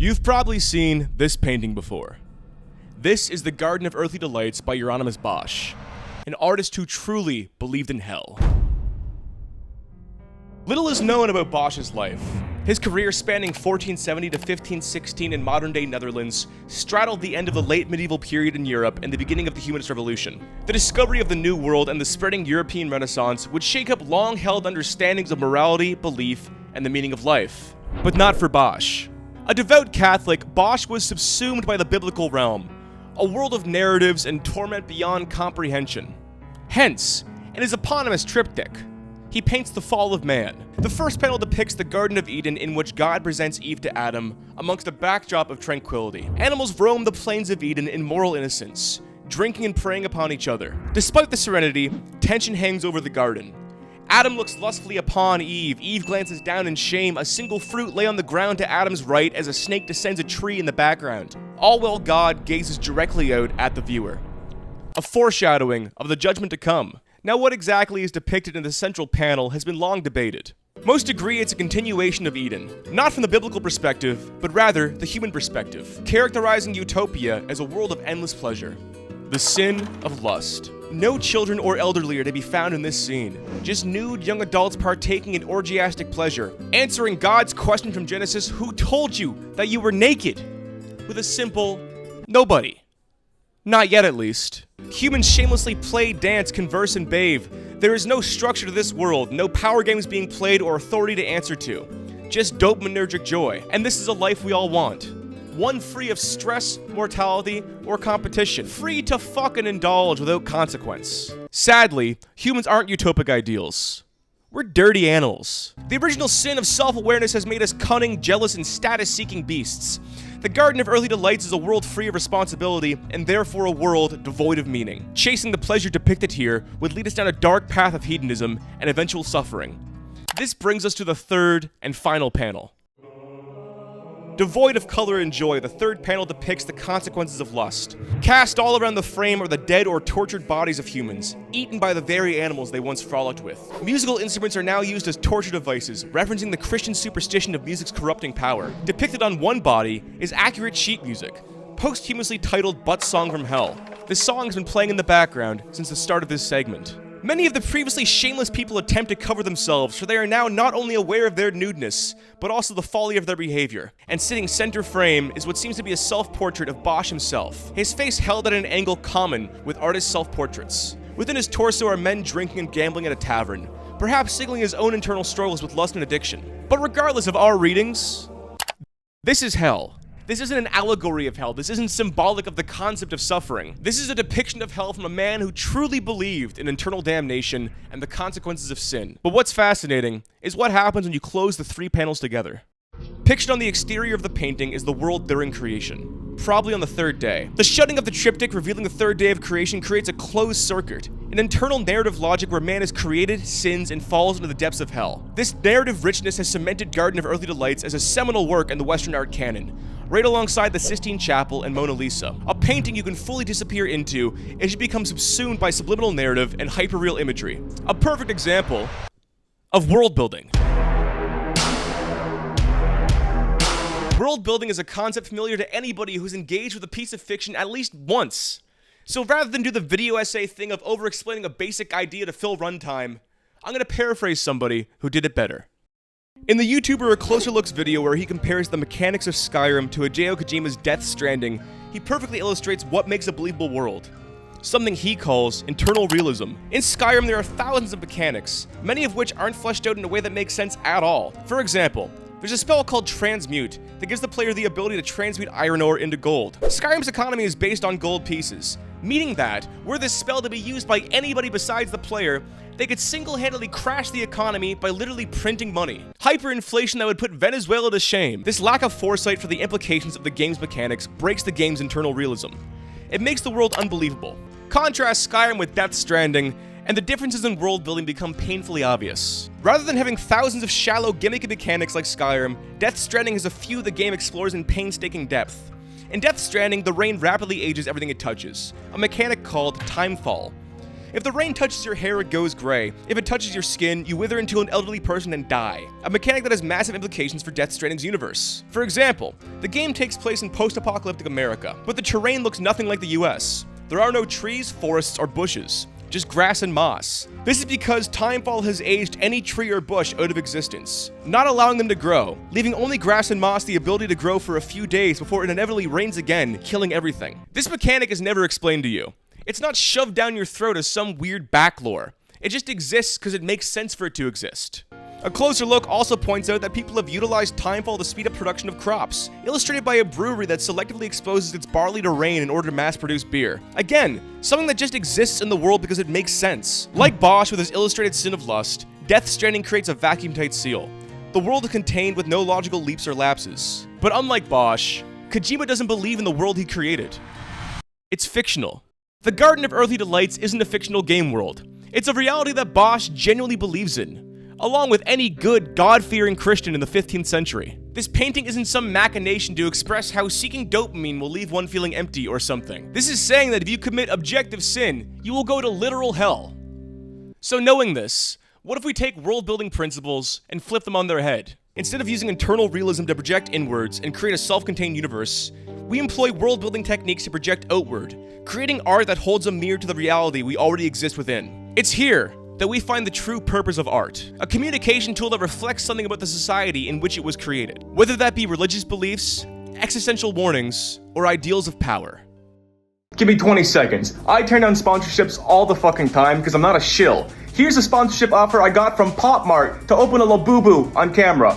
You've probably seen this painting before. This is the Garden of Earthly Delights by Hieronymus Bosch, an artist who truly believed in hell. Little is known about Bosch's life. His career, spanning 1470 to 1516 in modern-day Netherlands, straddled the end of the late medieval period in Europe and the beginning of the Humanist Revolution. The discovery of the New World and the spreading European Renaissance would shake up long-held understandings of morality, belief, and the meaning of life. But not for Bosch. A devout Catholic, Bosch was subsumed by the biblical realm, a world of narratives and torment beyond comprehension. Hence, in his eponymous triptych, he paints the fall of man. The first panel depicts the Garden of Eden, in which God presents Eve to Adam amongst a backdrop of tranquility. Animals roam the plains of Eden in moral innocence, drinking and preying upon each other. Despite the serenity, tension hangs over the garden. Adam looks lustfully upon Eve. Eve glances down in shame. A single fruit lay on the ground to Adam's right as a snake descends a tree in the background. All while God gazes directly out at the viewer. A foreshadowing of the judgment to come. Now, what exactly is depicted in the central panel has been long debated. Most agree it's a continuation of Eden, not from the biblical perspective, but rather the human perspective, characterizing utopia as a world of endless pleasure. The sin of lust. No children or elderly are to be found in this scene, just nude young adults partaking in orgiastic pleasure, answering God's question from Genesis, "Who told you that you were naked?" with a simple, "Nobody." Not yet, at least. Humans shamelessly play, dance, converse, and bathe. There is no structure to this world, no power games being played or authority to answer to. Just dopaminergic joy. And this is a life we all want. One free of stress, mortality, or competition. Free to fuck and indulge without consequence. Sadly, humans aren't utopic ideals. We're dirty animals. The original sin of self-awareness has made us cunning, jealous, and status-seeking beasts. The Garden of Earthly Delights is a world free of responsibility, and therefore a world devoid of meaning. Chasing the pleasure depicted here would lead us down a dark path of hedonism and eventual suffering. This brings us to the third and final panel. Devoid of color and joy, the third panel depicts the consequences of lust. Cast all around the frame are the dead or tortured bodies of humans, eaten by the very animals they once frolicked with. Musical instruments are now used as torture devices, referencing the Christian superstition of music's corrupting power. Depicted on one body is accurate sheet music, posthumously titled Butt Song from Hell. This song has been playing in the background since the start of this segment. Many of the previously shameless people attempt to cover themselves, for they are now not only aware of their nudeness, but also the folly of their behavior. And sitting center frame is what seems to be a self-portrait of Bosch himself, his face held at an angle common with artists' self-portraits. Within his torso are men drinking and gambling at a tavern, perhaps signaling his own internal struggles with lust and addiction. But regardless of our readings, this is hell. This isn't an allegory of hell. This isn't symbolic of the concept of suffering. This is a depiction of hell from a man who truly believed in eternal damnation and the consequences of sin. But what's fascinating is what happens when you close the three panels together. Pictured on the exterior of the painting is the world during creation, probably on the third day. The shutting of the triptych revealing the third day of creation creates a closed circuit, an internal narrative logic where man is created, sins, and falls into the depths of hell. This narrative richness has cemented Garden of Earthly Delights as a seminal work in the Western art canon, right alongside the Sistine Chapel and Mona Lisa. A painting you can fully disappear into as you become subsumed by subliminal narrative and hyperreal imagery. A perfect example of world building. World building is a concept familiar to anybody who's engaged with a piece of fiction at least once. So rather than do the video essay thing of over-explaining a basic idea to fill runtime, I'm going to paraphrase somebody who did it better. In the YouTuber A Closer Looks video where he compares the mechanics of Skyrim to Hideo Kojima's Death Stranding, he perfectly illustrates what makes a believable world. Something he calls internal realism. In Skyrim, there are thousands of mechanics, many of which aren't fleshed out in a way that makes sense at all. For example, there's a spell called Transmute that gives the player the ability to transmute iron ore into gold. Skyrim's economy is based on gold pieces, meaning that, were this spell to be used by anybody besides the player, they could single-handedly crash the economy by literally printing money. Hyperinflation that would put Venezuela to shame. This lack of foresight for the implications of the game's mechanics breaks the game's internal realism. It makes the world unbelievable. Contrast Skyrim with Death Stranding, and the differences in world building become painfully obvious. Rather than having thousands of shallow, gimmicky mechanics like Skyrim, Death Stranding has a few the game explores in painstaking depth. In Death Stranding, the rain rapidly ages everything it touches, a mechanic called Timefall. If the rain touches your hair, it goes gray. If it touches your skin, you wither into an elderly person and die. A mechanic that has massive implications for Death Stranding's universe. For example, the game takes place in post-apocalyptic America, but the terrain looks nothing like the US. There are no trees, forests, or bushes, just grass and moss. This is because Timefall has aged any tree or bush out of existence, not allowing them to grow, leaving only grass and moss the ability to grow for a few days before it inevitably rains again, killing everything. This mechanic is never explained to you. It's not shoved down your throat as some weird backlore. It just exists because it makes sense for it to exist. A closer look also points out that people have utilized Timefall to speed up production of crops, illustrated by a brewery that selectively exposes its barley to rain in order to mass-produce beer. Again, something that just exists in the world because it makes sense. Like Bosch with his illustrated Sin of Lust, Death Stranding creates a vacuum-tight seal. The world is contained with no logical leaps or lapses. But unlike Bosch, Kojima doesn't believe in the world he created. It's fictional. The Garden of Earthly Delights isn't a fictional game world. It's a reality that Bosch genuinely believes in, along with any good, God-fearing Christian in the 15th century. This painting isn't some machination to express how seeking dopamine will leave one feeling empty or something. This is saying that if you commit objective sin, you will go to literal hell. So knowing this, what if we take world-building principles and flip them on their head? Instead of using internal realism to project inwards and create a self-contained universe, we employ world-building techniques to project outward, creating art that holds a mirror to the reality we already exist within. It's here that we find the true purpose of art, a communication tool that reflects something about the society in which it was created, whether that be religious beliefs, existential warnings, or ideals of power. Give me 20 seconds. I turn down sponsorships all the fucking time because I'm not a shill. Here's a sponsorship offer I got from Pop Mart to open a Labubu on camera.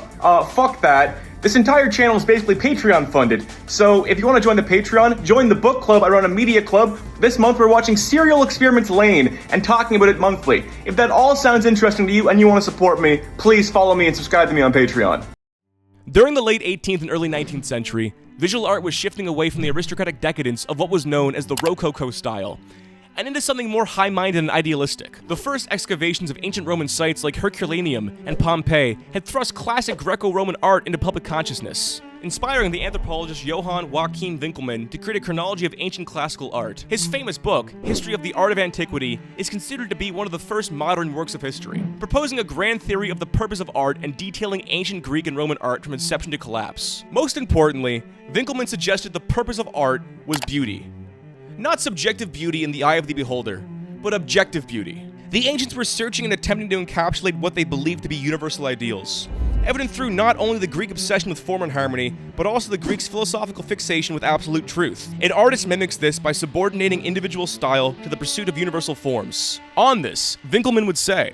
Fuck that. This entire channel is basically Patreon funded, so if you want to join the Patreon, join the book club. I run a media club. This month we're watching Serial Experiments Lane and talking about it monthly. If that all sounds interesting to you and you want to support me, please follow me and subscribe to me on Patreon. During the late 18th and early 19th century, visual art was shifting away from the aristocratic decadence of what was known as the Rococo style, and into something more high-minded and idealistic. The first excavations of ancient Roman sites like Herculaneum and Pompeii had thrust classic Greco-Roman art into public consciousness, inspiring the anthropologist Johann Joachim Winckelmann to create a chronology of ancient classical art. His famous book, History of the Art of Antiquity, is considered to be one of the first modern works of history, proposing a grand theory of the purpose of art and detailing ancient Greek and Roman art from inception to collapse. Most importantly, Winckelmann suggested the purpose of art was beauty. Not subjective beauty in the eye of the beholder, but objective beauty. The ancients were searching and attempting to encapsulate what they believed to be universal ideals, evident through not only the Greek obsession with form and harmony, but also the Greeks' philosophical fixation with absolute truth. An artist mimics this by subordinating individual style to the pursuit of universal forms. On this, Winckelmann would say,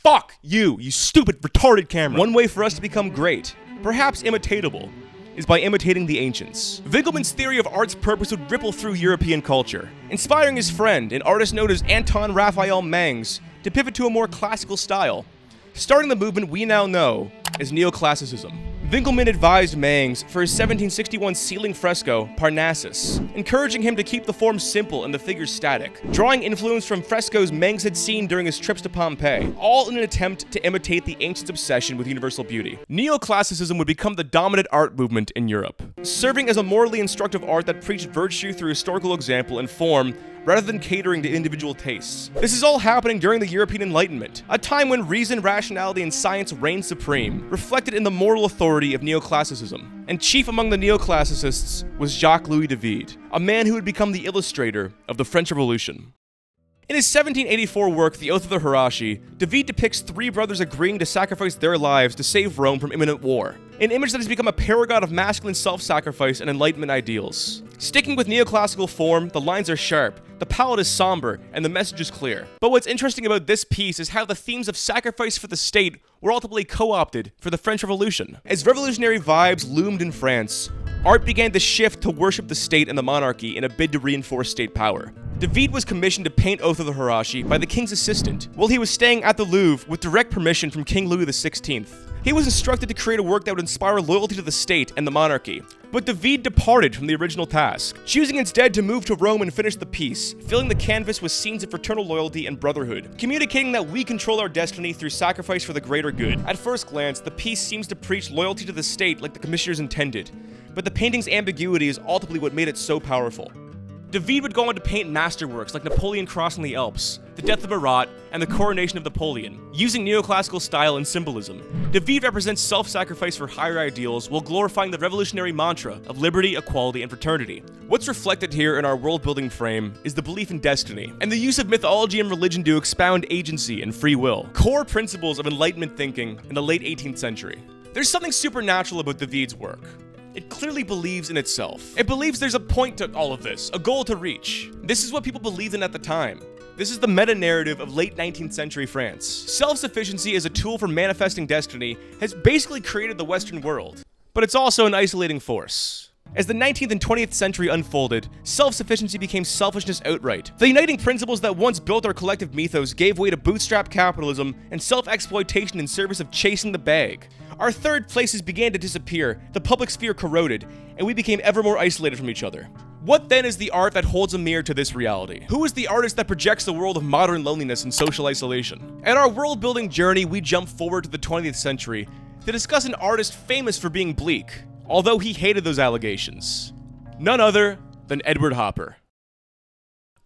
"Fuck you, you stupid, retarded camera. One way for us to become great, perhaps imitatable, is by imitating the ancients." Winckelmann's theory of art's purpose would ripple through European culture, inspiring his friend, an artist known as Anton Raphael Mengs, to pivot to a more classical style, starting the movement we now know as Neoclassicism. Winckelmann advised Mengs for his 1761 ceiling fresco, Parnassus, encouraging him to keep the form simple and the figures static, drawing influence from frescoes Mengs had seen during his trips to Pompeii, all in an attempt to imitate the ancients' obsession with universal beauty. Neoclassicism would become the dominant art movement in Europe, serving as a morally instructive art that preached virtue through historical example and form, rather than catering to individual tastes. This is all happening during the European Enlightenment, a time when reason, rationality, and science reigned supreme, reflected in the moral authority of Neoclassicism. And chief among the Neoclassicists was Jacques-Louis David, a man who would become the illustrator of the French Revolution. In his 1784 work, The Oath of the Hirashi, David depicts three brothers agreeing to sacrifice their lives to save Rome from imminent war, an image that has become a paragon of masculine self-sacrifice and Enlightenment ideals. Sticking with neoclassical form, the lines are sharp, the palette is somber, and the message is clear. But what's interesting about this piece is how the themes of sacrifice for the state were ultimately co-opted for the French Revolution. As revolutionary vibes loomed in France, art began to shift to worship the state and the monarchy in a bid to reinforce state power. David was commissioned to paint Oath of the Hirashi by the king's assistant, while he was staying at the Louvre with direct permission from King Louis XVI. He was instructed to create a work that would inspire loyalty to the state and the monarchy, but David departed from the original task, choosing instead to move to Rome and finish the piece, filling the canvas with scenes of fraternal loyalty and brotherhood, communicating that we control our destiny through sacrifice for the greater good. At first glance, the piece seems to preach loyalty to the state like the commissioners intended, but the painting's ambiguity is ultimately what made it so powerful. David would go on to paint masterworks like Napoleon crossing the Alps, the death of Marat, and the coronation of Napoleon, using neoclassical style and symbolism. David represents self-sacrifice for higher ideals while glorifying the revolutionary mantra of liberty, equality, and fraternity. What's reflected here in our world-building frame is the belief in destiny, and the use of mythology and religion to expound agency and free will, core principles of Enlightenment thinking in the late 18th century. There's something supernatural about David's work. It clearly believes in itself. It believes there's a point to all of this, a goal to reach. This is what people believed in at the time. This is the meta-narrative of late 19th century France. Self-sufficiency as a tool for manifesting destiny has basically created the Western world, but it's also an isolating force. As the 19th and 20th century unfolded, self-sufficiency became selfishness outright. The uniting principles that once built our collective mythos gave way to bootstrap capitalism and self-exploitation in service of chasing the bag. Our third places began to disappear, the public sphere corroded, and we became ever more isolated from each other. What then is the art that holds a mirror to this reality? Who is the artist that projects the world of modern loneliness and social isolation? At our world-building journey, we jump forward to the 20th century to discuss an artist famous for being bleak, although he hated those allegations. None other than Edward Hopper.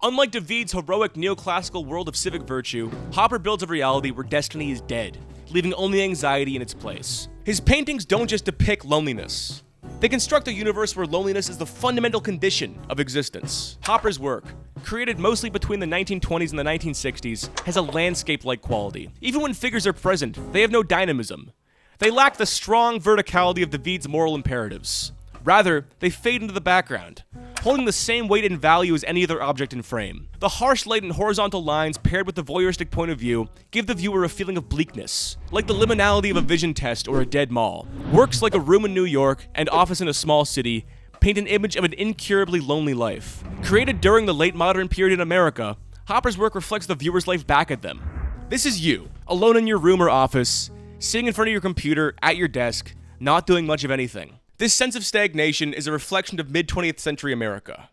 Unlike David's heroic neoclassical world of civic virtue, Hopper builds a reality where destiny is dead, leaving only anxiety in its place. His paintings don't just depict loneliness. They construct a universe where loneliness is the fundamental condition of existence. Hopper's work, created mostly between the 1920s and the 1960s, has a landscape-like quality. Even when figures are present, they have no dynamism. They lack the strong verticality of David's moral imperatives. Rather, they fade into the background, holding the same weight and value as any other object in frame. The harsh light and horizontal lines paired with the voyeuristic point of view give the viewer a feeling of bleakness, like the liminality of a vision test or a dead mall. Works like A Room in New York and Office in a Small City paint an image of an incurably lonely life. Created during the late modern period in America, Hopper's work reflects the viewer's life back at them. This is you, alone in your room or office, sitting in front of your computer, at your desk, not doing much of anything. This sense of stagnation is a reflection of mid-20th century America.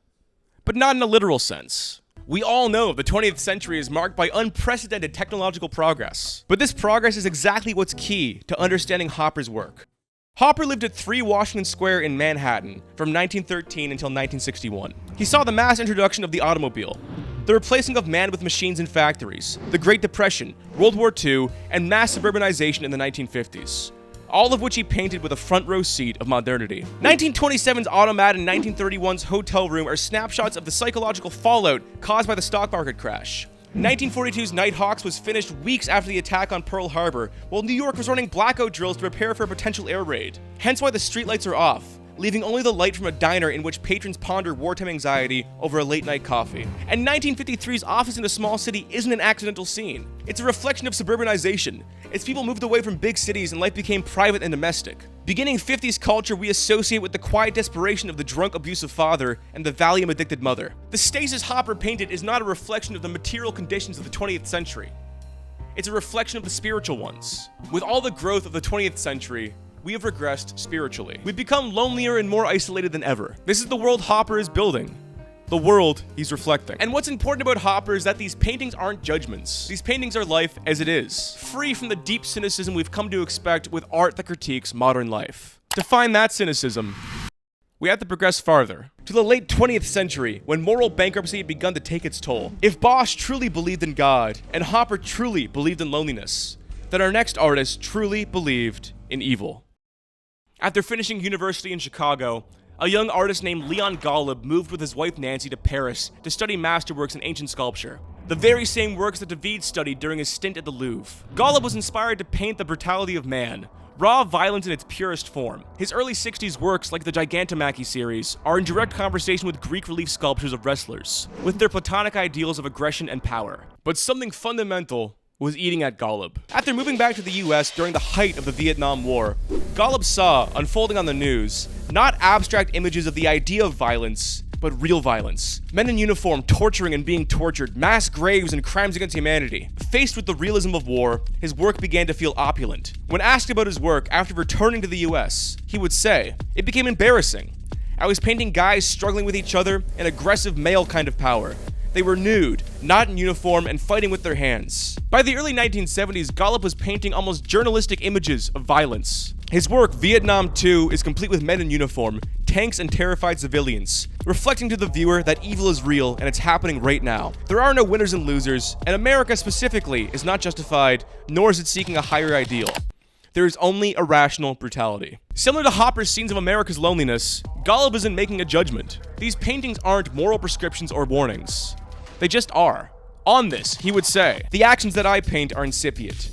But not in a literal sense. We all know the 20th century is marked by unprecedented technological progress. But this progress is exactly what's key to understanding Hopper's work. Hopper lived at 3 Washington Square in Manhattan from 1913 until 1961. He saw the mass introduction of the automobile, the replacing of man with machines in factories, the Great Depression, World War II, and mass suburbanization in the 1950s. All of which he painted with a front row seat of modernity. 1927's automat and 1931's hotel room are snapshots of the psychological fallout caused by the stock market crash. 1942's Nighthawks was finished weeks after the attack on Pearl Harbor, while New York was running blackout drills to prepare for a potential air raid. Hence why the streetlights are off, leaving only the light from a diner in which patrons ponder wartime anxiety over a late-night coffee. And 1953's Office in a Small City isn't an accidental scene. It's a reflection of suburbanization. As people moved away from big cities and life became private and domestic. Beginning 50s culture we associate with the quiet desperation of the drunk, abusive father and the Valium-addicted mother. The stasis Hopper painted is not a reflection of the material conditions of the 20th century. It's a reflection of the spiritual ones. With all the growth of the 20th century, we have regressed spiritually. We've become lonelier and more isolated than ever. This is the world Hopper is building. The world he's reflecting. And what's important about Hopper is that these paintings aren't judgments. These paintings are life as it is, free from the deep cynicism we've come to expect with art that critiques modern life. To find that cynicism, we have to progress farther, to the late 20th century, when moral bankruptcy had begun to take its toll. If Bosch truly believed in God, and Hopper truly believed in loneliness, then our next artist truly believed in evil. After finishing university in Chicago, a young artist named Leon Golub moved with his wife Nancy to Paris to study masterworks in ancient sculpture, the very same works that David studied during his stint at the Louvre. Golub was inspired to paint the brutality of man, raw violence in its purest form. His early 60s works, like the Gigantomachy series, are in direct conversation with Greek relief sculptures of wrestlers, with their platonic ideals of aggression and power. But something fundamental was eating at Golub. After moving back to the US during the height of the Vietnam War, Golub saw, unfolding on the news, not abstract images of the idea of violence, but real violence. Men in uniform torturing and being tortured, mass graves and crimes against humanity. Faced with the realism of war, his work began to feel opulent. When asked about his work after returning to the US, he would say, "It became embarrassing. I was painting guys struggling with each other, an aggressive male kind of power. They were nude, not in uniform, and fighting with their hands." By the early 1970s, Golub was painting almost journalistic images of violence. His work, Vietnam II, is complete with men in uniform, tanks, and terrified civilians, reflecting to the viewer that evil is real and it's happening right now. There are no winners and losers, and America specifically is not justified, nor is it seeking a higher ideal. There is only irrational brutality. Similar to Hopper's scenes of America's loneliness, Golub isn't making a judgment. These paintings aren't moral prescriptions or warnings. They just are. On this, he would say, the actions that I paint are incipient.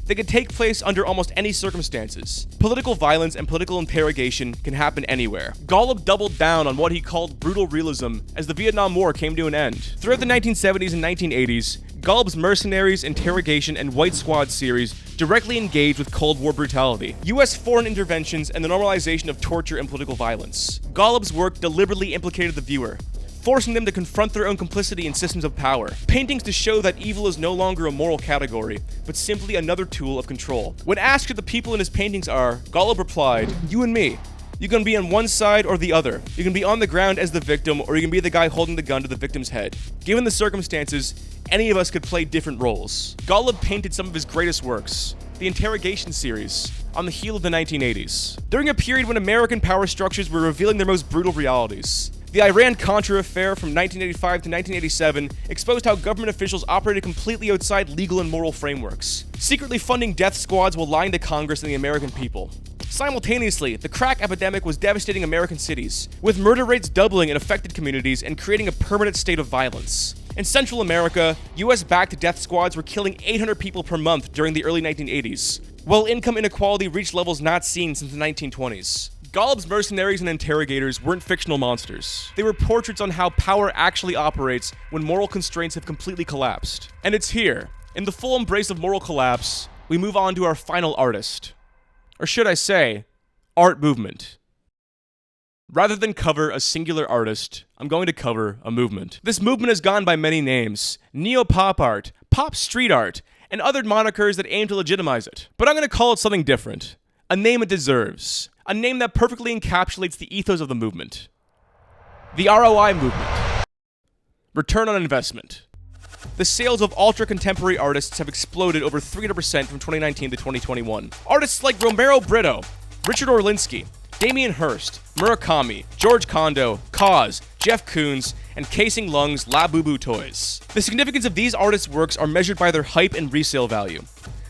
They could take place under almost any circumstances. Political violence and political interrogation can happen anywhere. Golub doubled down on what he called brutal realism as the Vietnam War came to an end. Throughout the 1970s and 1980s, Golub's Mercenaries, Interrogation, and White Squad series directly engaged with Cold War brutality, US foreign interventions, and the normalization of torture and political violence. Golub's work deliberately implicated the viewer, forcing them to confront their own complicity in systems of power. Paintings to show that evil is no longer a moral category, but simply another tool of control. When asked who the people in his paintings are, Golub replied, "You and me. You can be on one side or the other. You can be on the ground as the victim, or you can be the guy holding the gun to the victim's head. Given the circumstances, any of us could play different roles." Golub painted some of his greatest works, the Interrogation series, on the heel of the 1980s, during a period when American power structures were revealing their most brutal realities. The Iran-Contra affair from 1985 to 1987 exposed how government officials operated completely outside legal and moral frameworks, secretly funding death squads while lying to Congress and the American people. Simultaneously, the crack epidemic was devastating American cities, with murder rates doubling in affected communities and creating a permanent state of violence. In Central America, US-backed death squads were killing 800 people per month during the early 1980s, while income inequality reached levels not seen since the 1920s. Golub's mercenaries and interrogators weren't fictional monsters. They were portraits on how power actually operates when moral constraints have completely collapsed. And it's here, in the full embrace of moral collapse, we move on to our final artist. Or should I say, art movement. Rather than cover a singular artist, I'm going to cover a movement. This movement has gone by many names: neo-pop art, pop street art, and other monikers that aim to legitimize it. But I'm going to call it something different. A name it deserves. A name that perfectly encapsulates the ethos of the movement. The ROI movement. Return on investment. The sales of ultra-contemporary artists have exploded over 300% from 2019 to 2021. Artists like Romero Brito, Richard Orlinsky, Damien Hirst, Murakami, George Kondo, Kaz, Jeff Koons, and Casing Lung's Labubu Toys. The significance of these artists' works are measured by their hype and resale value.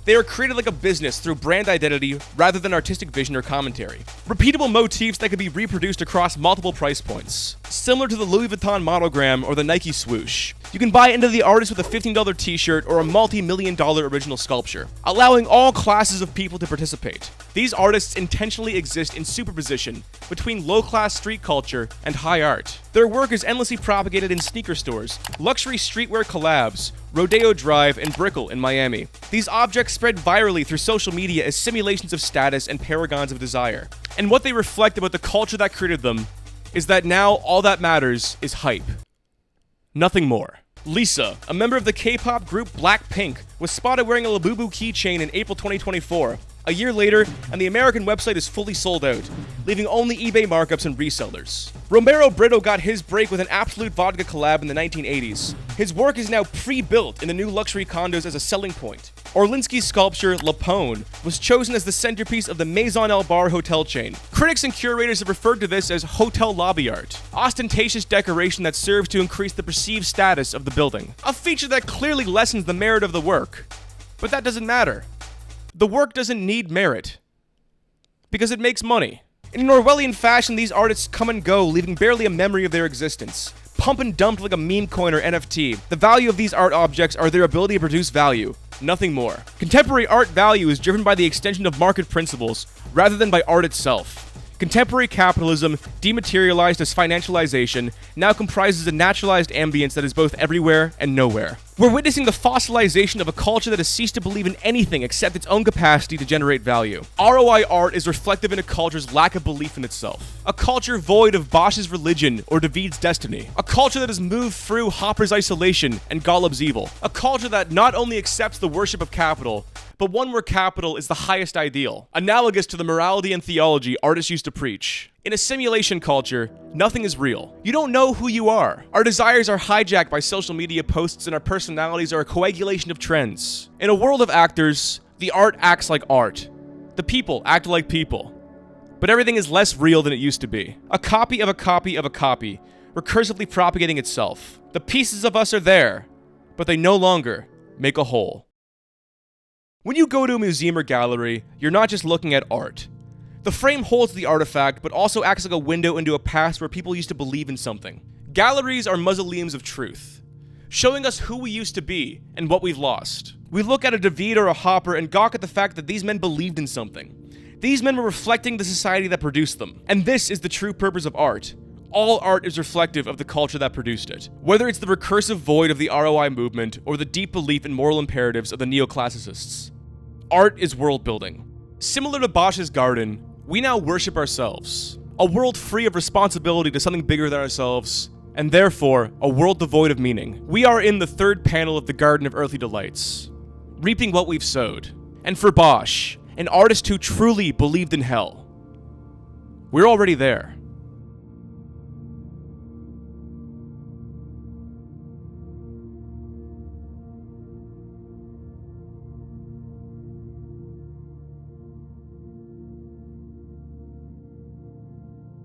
They are created like a business through brand identity rather than artistic vision or commentary. Repeatable motifs that can be reproduced across multiple price points. Similar to the Louis Vuitton monogram or the Nike swoosh. You can buy into the artist with a $15 t-shirt or a multi-million-dollar original sculpture, allowing all classes of people to participate. These artists intentionally exist in superposition between low-class street culture and high art. Their work is endlessly propagated in sneaker stores, luxury streetwear collabs, Rodeo Drive, and Brickell in Miami. These objects spread virally through social media as simulations of status and paragons of desire. And what they reflect about the culture that created them is that now all that matters is hype. Nothing more. Lisa, a member of the K-pop group Blackpink, was spotted wearing a Labubu keychain in April 2024. A year later, and the American website is fully sold out, leaving only eBay markups and resellers. Romero Brito got his break with an Absolute Vodka collab in the 1980s. His work is now pre-built in the new luxury condos as a selling point. Orlinsky's sculpture, Lapone, was chosen as the centerpiece of the Maison El Bar hotel chain. Critics and curators have referred to this as hotel lobby art, ostentatious decoration that serves to increase the perceived status of the building. A feature that clearly lessens the merit of the work. But that doesn't matter. The work doesn't need merit, because it makes money. In an Orwellian fashion, these artists come and go, leaving barely a memory of their existence. Pump and dumped like a meme coin or NFT. The value of these art objects are their ability to produce value, nothing more. Contemporary art value is driven by the extension of market principles, rather than by art itself. Contemporary capitalism, dematerialized as financialization, now comprises a naturalized ambience that is both everywhere and nowhere. We're witnessing the fossilization of a culture that has ceased to believe in anything except its own capacity to generate value. ROI art is reflective in a culture's lack of belief in itself. A culture void of Bosch's religion or David's destiny. A culture that has moved through Hopper's isolation and Golub's evil. A culture that not only accepts the worship of capital, but one where capital is the highest ideal, analogous to the morality and theology artists used to preach. In a simulation culture, nothing is real. You don't know who you are. Our desires are hijacked by social media posts and our personalities are a coagulation of trends. In a world of actors, the art acts like art. The people act like people. But everything is less real than it used to be. A copy of a copy of a copy, recursively propagating itself. The pieces of us are there, but they no longer make a whole. When you go to a museum or gallery, you're not just looking at art. The frame holds the artifact, but also acts like a window into a past where people used to believe in something. Galleries are mausoleums of truth, showing us who we used to be and what we've lost. We look at a David or a Hopper and gawk at the fact that these men believed in something. These men were reflecting the society that produced them. And this is the true purpose of art. All art is reflective of the culture that produced it. Whether it's the recursive void of the ROI movement or the deep belief in moral imperatives of the Neoclassicists. Art is world building. Similar to Bosch's garden, we now worship ourselves. A world free of responsibility to something bigger than ourselves, and therefore, a world devoid of meaning. We are in the third panel of the Garden of Earthly Delights, reaping what we've sowed. And for Bosch, an artist who truly believed in hell, we're already there.